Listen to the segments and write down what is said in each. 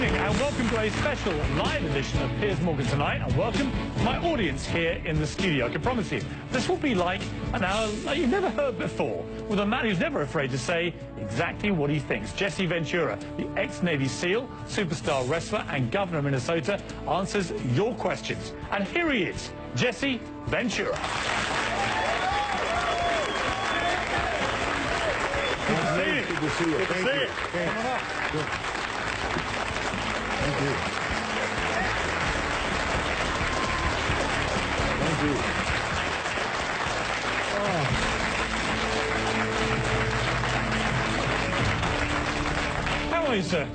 evening and welcome to a special live edition of Piers Morgan Tonight, and welcome my audience here in the studio. I can promise you this will be like an hour like you've never heard before, with a man who's never afraid to say exactly what he thinks. Jesse Ventura, the ex-Navy SEAL, superstar wrestler and governor of Minnesota, answers your questions. And here he is, Jesse Ventura. Good to see you. Good to see you. Good to see you. Come on up. Good. Thank you. Thank you. Oh. How are you, sir?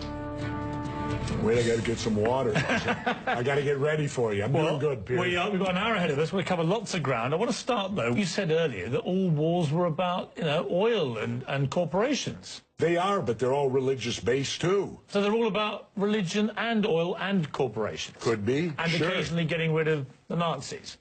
Wait, I got to get some water. I got to get ready for you. I'm doing good, Piers. We've got an hour ahead of us. We'll cover lots of ground. I want to start, though. You said earlier that all wars were about, oil and corporations. They are, but they're all religious-based, too. So they're all about religion and oil and corporations. Could be, and sure. occasionally getting rid of the Nazis.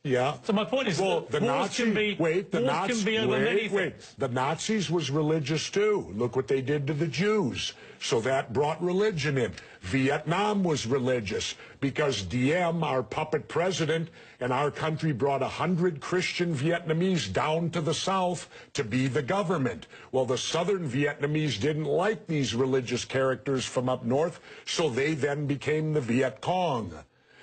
Yeah. So my point is, well, that the wars Nazi, can be, wait, the wars Nazi, can be over many things. Wait. The Nazis was religious too. Look what they did to the Jews. So that brought religion in. Vietnam was religious because Diem, our puppet president, and our country brought 100 Christian Vietnamese down to the south to be the government. Well, the southern Vietnamese didn't like these religious characters from up north, so they then became the Viet Cong.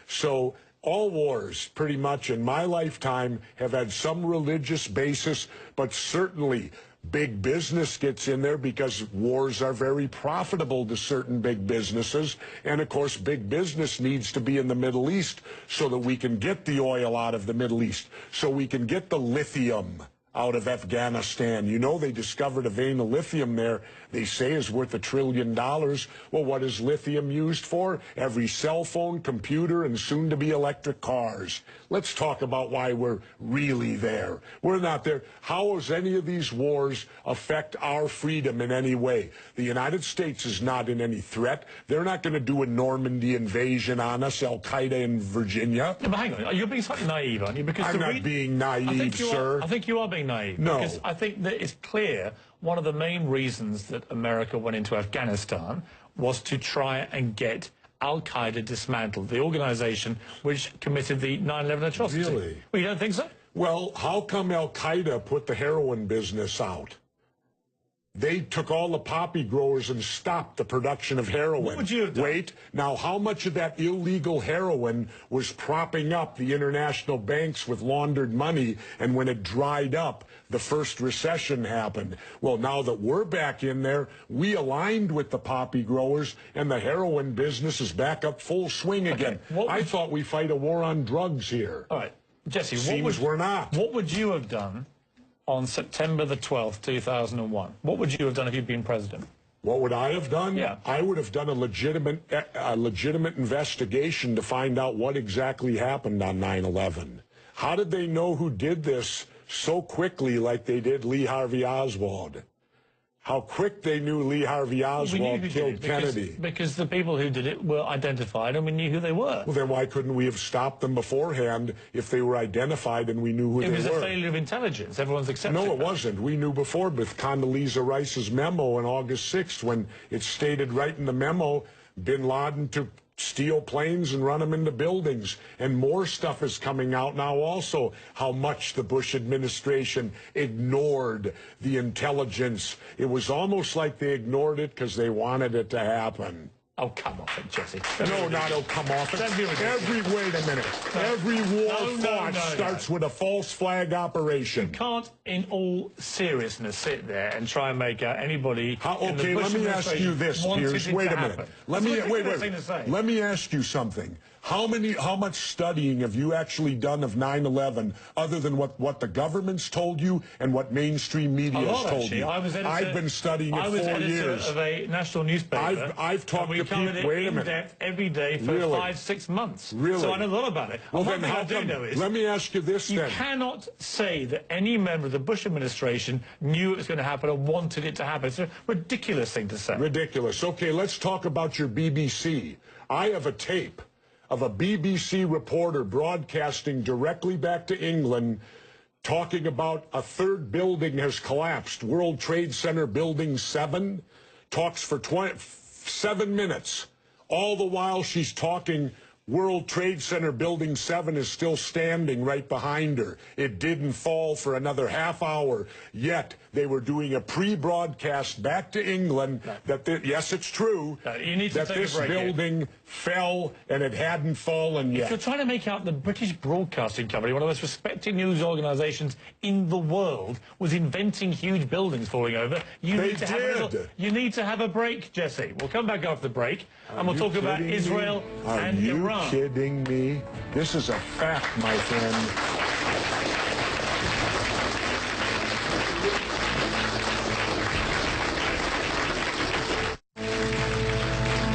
So all wars, pretty much in my lifetime, have had some religious basis, but certainly big business gets in there because wars are very profitable to certain big businesses. And, of course, big business needs to be in the Middle East so that we can get the oil out of the Middle East, so we can get the lithium out of Afghanistan. You know, they discovered a vein of lithium there they say is worth $1 trillion. Well, what is lithium used for? Every cell phone, computer, and soon-to-be electric cars. Let's talk about why we're really there. We're not there. How does any of these wars affect our freedom in any way? The United States is not in any threat. They're not going to do a Normandy invasion on us, Al-Qaeda in Virginia. Yeah, but hang on, you're being slightly naive, aren't you? Because I'm not being naive, sir. I think you are being naive. No. Because I think that it's clear one of the main reasons that America went into Afghanistan was to try and get Al-Qaeda dismantled, the organization which committed the 9/11 atrocity. Really? Well, you don't think so? Well, how come Al-Qaeda put the heroin business out? They took all the poppy growers and stopped the production of heroin. What would you have done? Wait, now how much of that illegal heroin was propping up the international banks with laundered money, and when it dried up, the first recession happened? Well, now that we're back in there, we aligned with the poppy growers, and the heroin business is back up full swing again. I thought we fight a war on drugs here. All right, Jesse, we're not. What would you have done on September the 12th, 2001? What would you have done if you'd been president? What would I have done? Yeah. I would have done a legitimate investigation to find out what exactly happened on 9/11. How did they know who did this so quickly like they did Lee Harvey Oswald? How quick they knew Lee Harvey Oswald killed Kennedy. Because the people who did it were identified and we knew who they were. Well, then why couldn't we have stopped them beforehand if they were identified and we knew who they were? It was a failure of intelligence. Everyone's accepted No, it that. wasn't. We knew before with Condoleezza Rice's memo on August 6th when it stated right in the memo, bin Laden took steal planes and run them into buildings. And more stuff is coming out now also, how much the Bush administration ignored the intelligence. It was almost like they ignored it because they wanted it to happen. Oh, come off it, Jesse. No, not oh, come off it. Wait a minute. Every war fought starts with a false flag operation. You can't, in all seriousness, sit there and try and make out anybody. Okay, let me ask you this, Piers. Wait a minute. Let me ask you something. How much studying have you actually done of 9/11 other than what the government's told you and what mainstream media has told you? I've been studying it 4 years. I was editor of a national newspaper. I've talked to people. Wait a minute. Every day for 5-6 months. Really? So I know a lot about it. Well, then how come? Let me ask you this then. You cannot say that any member of the Bush administration knew it was going to happen or wanted it to happen. It's a ridiculous thing to say. Ridiculous. Okay, let's talk about your BBC. I have a tape of a BBC reporter broadcasting directly back to England talking about a third building has collapsed. World Trade Center Building 7 talks for 7 minutes. All the while she's talking, World Trade Center Building 7 is still standing right behind her. It didn't fall for another half hour, yet they were doing a pre-broadcast back to England that, yes, it's true, you need to that this building fell and it hadn't fallen yet. If you're trying to make out the British Broadcasting Company, one of the most respected news organisations in the world, was inventing huge buildings falling over, you need to have a break, Jesse. We'll come back after the break, and we'll talk about Israel and Iran. Are you kidding me? This is a fact, my friend.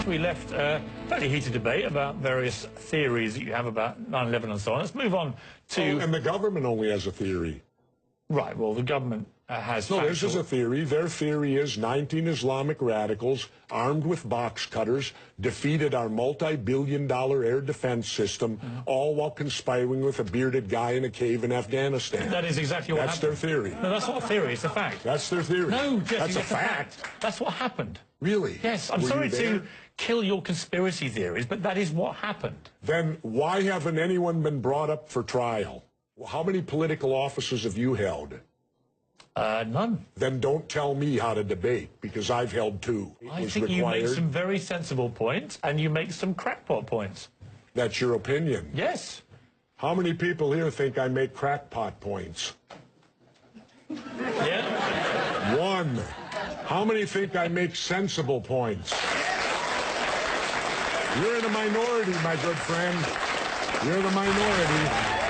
We left a fairly heated debate about various theories that you have about 9/11 and so on. Let's move on to... Oh, and the government only has a theory. Right, well, the government has... No, this is a theory. Their theory is 19 Islamic radicals armed with box cutters defeated our multi-billion-dollar air defense system, all while conspiring with a bearded guy in a cave in Afghanistan. That is exactly what happened. That's their theory. No, that's not a theory, it's a fact. That's their theory. No, Jesse, that's a fact. That's what happened. Really? Yes, I'm sorry to kill your conspiracy theories, but that is what happened. Then why haven't anyone been brought up for trial? How many political offices have you held? None. Then don't tell me how to debate, because I've held two. I think you make some very sensible points, and you make some crackpot points. That's your opinion? Yes. How many people here think I make crackpot points? Yeah? One. How many think I make sensible points? You're in a minority, my good friend. You're the minority.